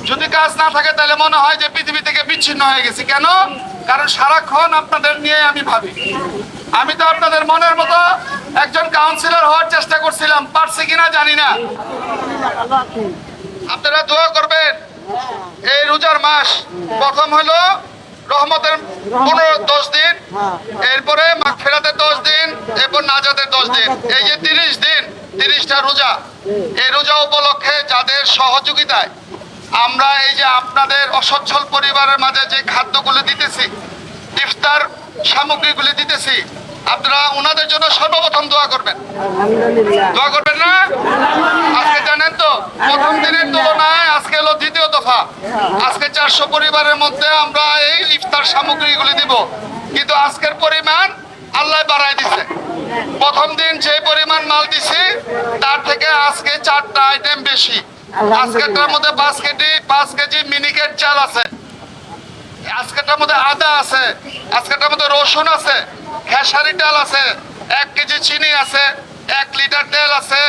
যদি কাজ না থাকে তাহলে মনে হয় যে পৃথিবী থেকে বিচ্ছিন্ন হয়ে গেছি। কেন? কারণ সারাক্ষণ আপনাদের নিয়ে আমি ভাবি। আমি তো আপনাদের মনের মতো একজন কাউন্সিলর হওয়ার চেষ্টা করছিলাম, পারছি কিনা জানি না। আপনারা দোয়া করবেন। এই রোজার মাস প্রথম হলো রহমতের 10 দিন, এরপরে মাগফিরাতের 10 দিন, এরপর নাজাতের 10 দিন। এই যে 30 দিন, 30টা রোজা। এই রোজা উপলক্ষে যাদের সহযোগিতায় আমরা এই যে আপনাদের অসচ্ছল পরিবারের মাঝে যে খাদ্যগুলো দিতেছি, ইফতার সামগ্রীগুলি দিতেছি, আপনারা ওনাদের জন্য সর্বপ্রথম দোয়া করবেন। দোয়া করবেন না? আজকে জানেন তো প্রথম দিনের তুলনায় আজকে হলো দ্বিতীয় দফা। আজকে 400 পরিবারের মধ্যে আমরা এই ইফতার সামগ্রীগুলি দিব, কিন্তু আজকের পরিমাণ আল্লাহ বাড়ায় দিছে। প্রথম দিন যে পরিমাণ মাল দিছি তার থেকে আজকে 4টা আইটেম বেশি। আজকেরটার মধ্যে 5 কেজি মিনিকেট চাল আছে, আজকেরটার মধ্যে আদা আছে, আজকেরটার মধ্যে রসুন আছে, খেসারি ডাল আছে, 1 কেজি চিনি আছে, 1 লিটার তেল আছে,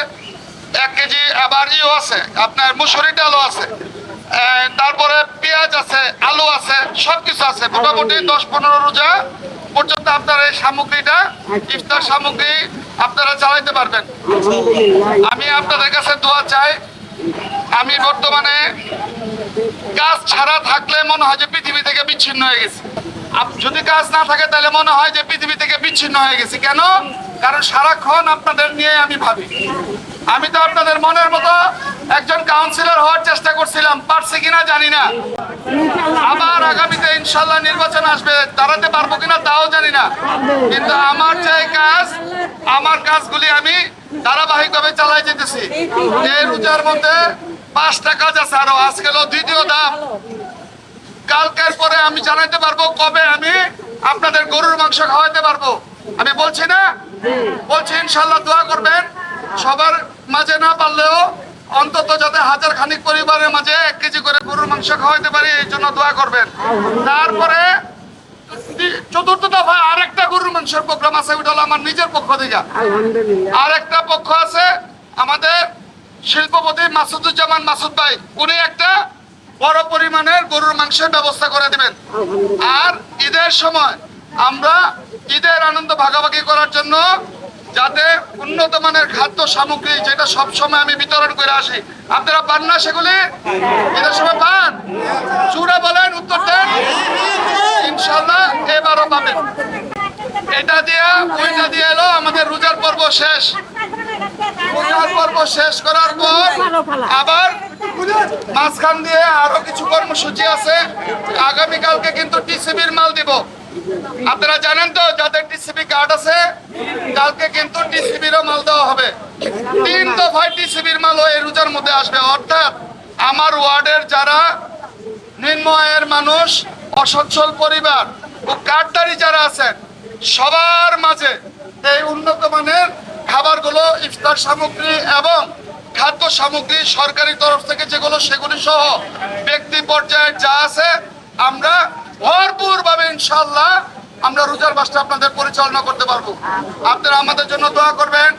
1 কেজি আবার আছে আপনার মুসুরি ডালও আছে, তারপরে পেঁয়াজ আছে, আলু আছে, সবকিছু আছে। মোটামুটি 10-15 রোজা পর্যন্ত আপনারা এই সামগ্রীটা, ইফতার সামগ্রী আপনারা চালাইতে পারবেন। আমি আপনাদের কাছে দোয়া চাই। আমি বর্তমানে কাজ ছাড়া থাকলে মনে হয় যে পৃথিবী থেকে বিচ্ছিন্ন হয়ে গেছি। যদি কাজ না থাকে তাহলে মনে হয় যে পৃথিবী থেকে বিচ্ছিন্ন হয়ে গেছি। কেন? কারণ সারাক্ষণ আপনাদের নিয়ে আমি ভাবি। আমি তো আপনাদের মনের মতো একজন কাউন্সিলর হওয়ার চেষ্টা করছিলাম, পারছি কিনা জানি না। আবার আগামীতে ইনশাল্লাহ নির্বাচন আসবে, দাঁড়াতে পারবো কিনা তাও জানি না। কিন্তু আমার যে কাজ, আমার কাজগুলি আমি ধারাবাহিকভাবে চালাই যেতেছি। এই রোজার মধ্যে 5টা কাজ আছে আরো। আজকে হলো দ্বিতীয় ধাপ। কালকের পরে আমি জানাইতে পারবো কবে আমি আপনাদের গরুর মাংস খাওয়াইতে পারবো। আমি বলছি না, বলছি ইনশাল্লাহ দোয়া করবেন। সবার মাঝে না পারলেও অন্তত যাতে 1000 খানিক পরিবারের মাঝে 1 কেজি করে গরুর মাংস খাওয়াইতে পারি, এই জন্য দোয়া করবেন। তারপরে 4র্থ দফায় আরেকটা গরুর মাংসের প্রোগ্রাম আছে, ওটা হলো আমার নিজের পক্ষ থেকে। আরেকটা পক্ষ আছে আমাদের শিল্পপতি মাসুদুজ্জামান মাসুদ ভাই, উনি একটা বড় পরিমাণের গরুর মাংসের ব্যবস্থা করে দিবেন। আর ঈদের সময় আমরা ঈদের আনন্দ ভাগাভাগি করার জন্য যাতে উন্নত মানের খাদ্য সামগ্রী, যেটা সব সময় আমি বিতরণ করে আসি, আপনারা পান না সেগুলি? ঈদের সময় পান? জোরে বলেন, উত্তর দেন। ইনশাল্লাহ এবারও পাবেন। এটা দিয়া ওইটা দিয়ে এলো আমাদের রোজার পর্ব শেষ। রোজার পর্ব শেষ করার পর আবার মাঝখান দিয়ে আরো কিছু কর্মসূচি আছে। আগামীকালকে কিন্তু টিসিবির মাল দিব। আপনারা জানেন তো, যাদের টিসিবি কার্ড আছে কালকে কিন্তু টিসিবিরও মাল দেওয়া হবে। 3 দফায় টিসিবির মাল এই রোজার মধ্যে আসবে। অর্থাৎ আমার ওয়ার্ডের যারা নিম্ন আয়ের মানুষ, অসচ্ছল পরিবার ও কার্ডধারী যারা আছেন, সবার মাঝে এই উন্নত মানের খাবারগুলো, ইফতার সামগ্রী এবং খাদ্য সামগ্রী সরকারি তরফ থেকে যেগুলো, সেগুলি সহ ব্যক্তি পর্যায়ে যা আছে আমরা ভরপুর ভাবে ইনশাল্লাহ আমরা রোজার মাসটা আপনাদের পরিচালনা করতে পারবো। আপনারা আমাদের জন্য দোয়া করবেন।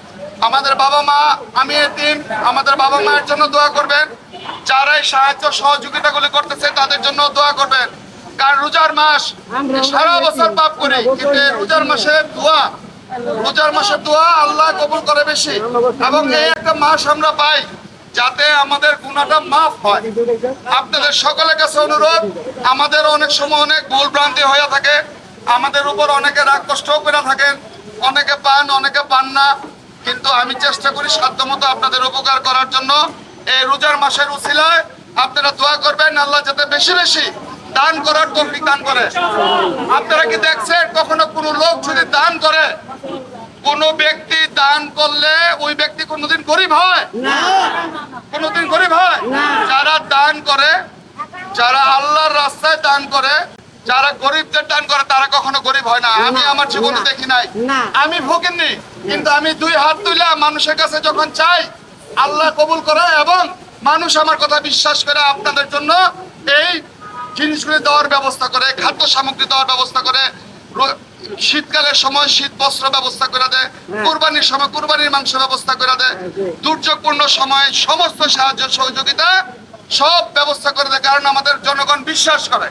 আমাদের বাবা মা, আমি এতিম, আমাদের বাবা মায়ের জন্য দোয়া করবেন। যারাই সাহায্য সহযোগিতাগুলি করতেছে তাদের জন্য দোয়া করবেন। কারণ রোজার মাস সারা বছর পাপ করি, কিন্তু রোজার মাসের দোয়া আল্লাহ কবুল করে বেশি। এবং এই একটা মাস আমরা পাই যাতে আমাদের গুনাহটা মাফ হয়। আপনাদের সকলের কাছে অনুরোধ, আমাদের অনেক সময় অনেক ভুল ভ্রান্তি হয়ে থাকে, আমাদের উপর অনেকে রাগ কষ্ট করে থাকেন, অনেকে পান অনেকে পান না, কিন্তু আমি চেষ্টা করি সাধ্যমতো আপনাদের উপকার করার জন্য। এই রোজার মাসের উসিলায় আপনারা দোয়া করবেন আল্লাহ যাতে বেশি বেশি দান করার তৌফিক দান করে। আপনারা কি দেখছেন কখনো কোনো লোক যদি দান করে, কোন ব্যক্তি দান করলে ওই ব্যক্তি কোনোদিন গরিব হয়? কোনোদিন গরিব হয়? যারা দান করে, যারা আল্লাহর রাস্তায় দান করে, যারা গরিবদের দান করে, তারা কখনো গরিব হয় না। আমি আমার জীবনে দেখি নাই, আমি ভোগেননি, কিন্তু আমি 2 হাত তুলে মানুষের কাছে যখন চাই, আল্লাহ কবুল করে এবং মানুষ আমার কথা বিশ্বাস করে আপনাদের জন্য এই জিনিসগুলি দেওয়ার ব্যবস্থা করে, খাদ্য সামগ্রী দেওয়ার ব্যবস্থা করে। শীতকালের সময় শীত বস্ত্র ব্যবস্থা করে দেয়, কুরবানির সময় কুরবানির মাংস ব্যবস্থা করে দেয়, দুর্যোগপূর্ণ সময় সমস্ত সাহায্য সহযোগিতা সব ব্যবস্থা করে দেয়, কারণ আমাদের জনগণ বিশ্বাস করে